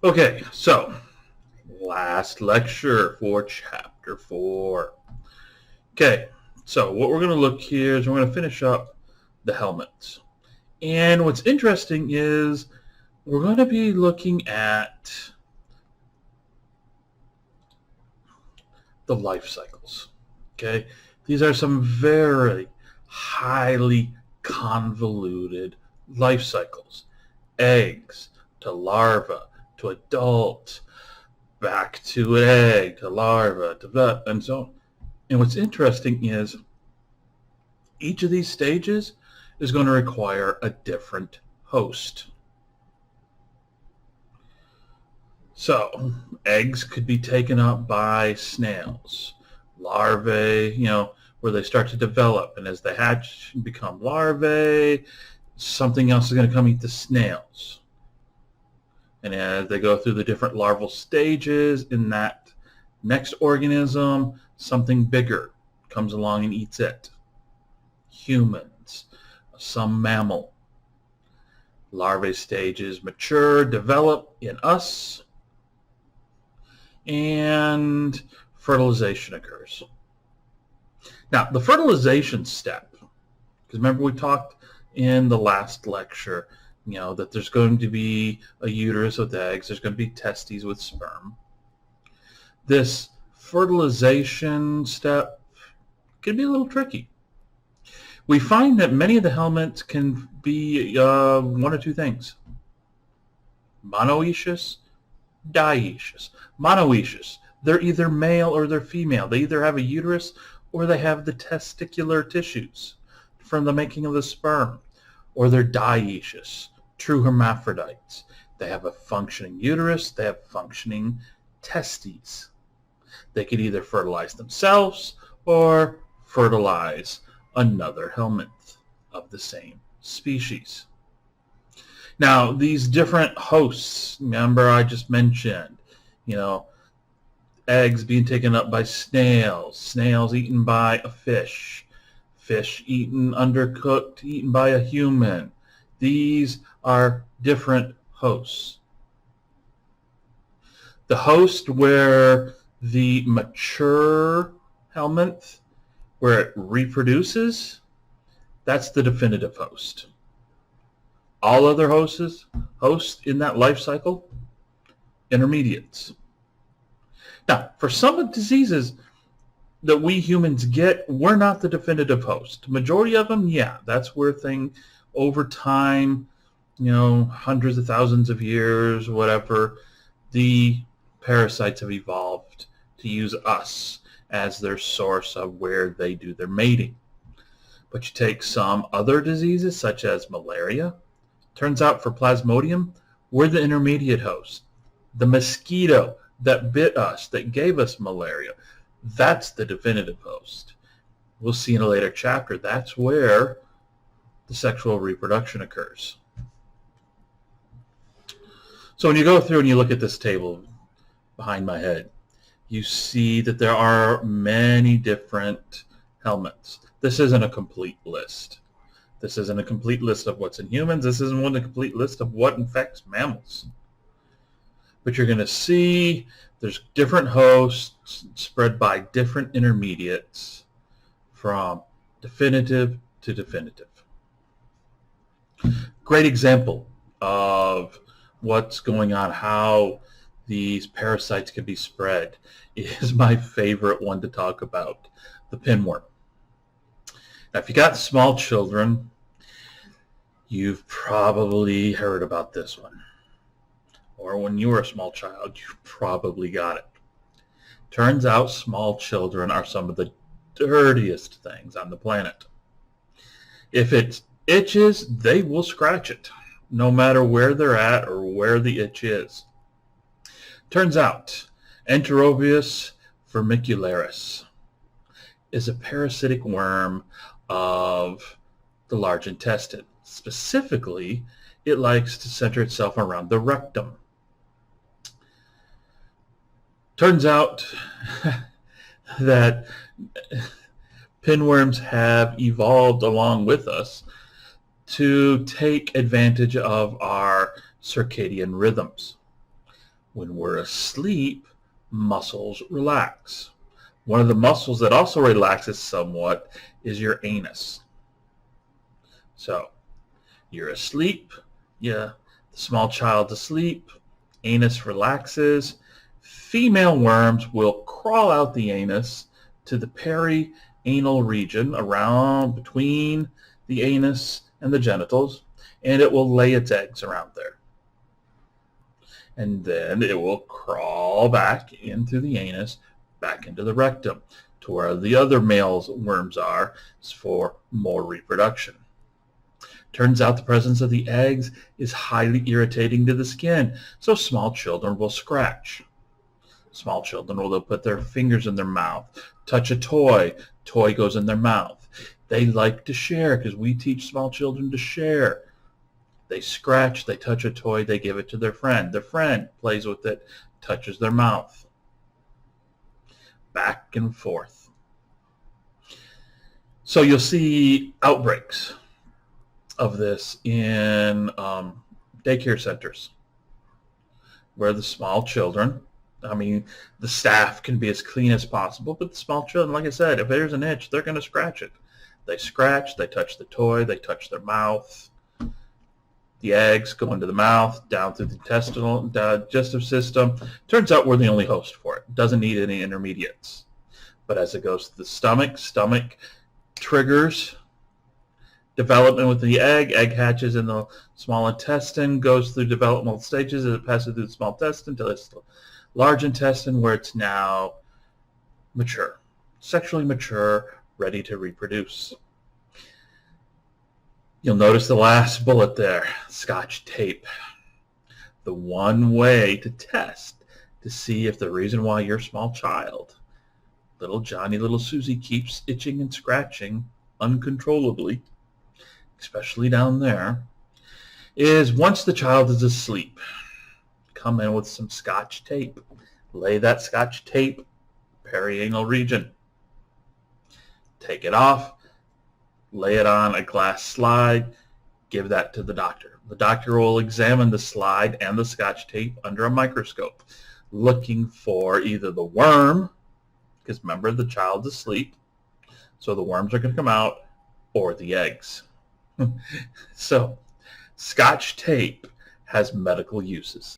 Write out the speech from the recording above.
Okay, so last lecture for chapter 4. Okay, so what we're going to look here is we're going to finish up the helmets. And what's interesting is we're going to be looking at the life cycles. Okay, these are some very highly convoluted life cycles. Eggs to larva to adult, back to an egg to larva to and so on. And what's interesting is each of these stages is going to require a different host. So eggs could be taken up by snails. Larvae, where they start to develop. And as they hatch and become larvae, something else is going to come eat the snails. And as they go through the different larval stages in that next organism, something bigger comes along and eats it. Humans, some mammal. Larvae stages mature, develop in us, and fertilization occurs. Now, the fertilization step, because remember we talked in the last lecture, that there's going to be a uterus with eggs, there's going to be testes with sperm. This fertilization step can be a little tricky. We find that many of the helminths can be one or two things. Monoecious, dioecious. Monoecious, they're either male or they're female. They either have a uterus or they have the testicular tissues from the making of the sperm. Or they're dioecious, true hermaphrodites. They have a functioning uterus, they have functioning testes. They could either fertilize themselves or fertilize another helminth of the same species. Now, these different hosts, remember I just mentioned, eggs being taken up by snails, snails eaten by a fish, fish eaten undercooked, eaten by a human. These are different hosts. The host where the mature helminth, where it reproduces, that's the definitive host. All other hosts in that life cycle, intermediates. Now, for some of the diseases that we humans get, we're not the definitive host. Majority of them, yeah, that's where things over time, hundreds of thousands of years, whatever, the parasites have evolved to use us as their source of where they do their mating. But you take some other diseases, such as malaria. Turns out for Plasmodium, we're the intermediate host. The mosquito that bit us, that gave us malaria, that's the definitive host. We'll see in a later chapter, that's where the sexual reproduction occurs. So when you go through and you look at this table behind my head, you see that there are many different helminths. This isn't a complete list. This isn't a complete list of what's in humans. This isn't a complete list of what infects mammals. But you're going to see there's different hosts spread by different intermediates from definitive to definitive. Great example of what's going on, how these parasites can be spread, is my favorite one to talk about, the pinworm. Now, if you got small children, you've probably heard about this one. Or when you were a small child, you probably got it. Turns out small children are some of the dirtiest things on the planet. If it itches, they will scratch it, no matter where they're at or where the itch is. Turns out, Enterobius vermicularis is a parasitic worm of the large intestine. Specifically, it likes to center itself around the rectum. Turns out that pinworms have evolved along with us to take advantage of our circadian rhythms. When we're asleep, muscles relax. One of the muscles that also relaxes somewhat is your anus. So you're asleep, the small child asleep, anus relaxes. Female worms will crawl out the anus to the perianal region around between the anus and the genitals, and it will lay its eggs around there. And then it will crawl back into the anus, back into the rectum, to where the other male worms are for more reproduction. Turns out the presence of the eggs is highly irritating to the skin, so small children will scratch. Small children will put their fingers in their mouth, touch a toy, toy goes in their mouth. They like to share because we teach small children to share. They scratch, they touch a toy, they give it to their friend. Their friend plays with it, touches their mouth. Back and forth. So you'll see outbreaks of this in daycare centers where the small children, the staff can be as clean as possible, but the small children, like I said, if there's an itch, they're going to scratch it. They scratch, they touch the toy, they touch their mouth. The eggs go into the mouth, down through the intestinal digestive system. Turns out we're the only host for it. Doesn't need any intermediates. But as it goes to the stomach triggers development with the egg. Egg hatches in the small intestine, goes through developmental stages as it passes through the small intestine until it's the large intestine where it's now mature, sexually mature, ready to reproduce. You'll notice the last bullet there, Scotch tape. The one way to test to see if the reason why your small child, little Johnny, little Susie, keeps itching and scratching uncontrollably, especially down there, is once the child is asleep, come in with some Scotch tape. Lay that Scotch tape, perianal region. Take it off, lay it on a glass slide, give that to the doctor. The doctor will examine the slide and the Scotch tape under a microscope, looking for either the worm, because remember the child's asleep, so the worms are going to come out, or the eggs. So Scotch tape has medical uses.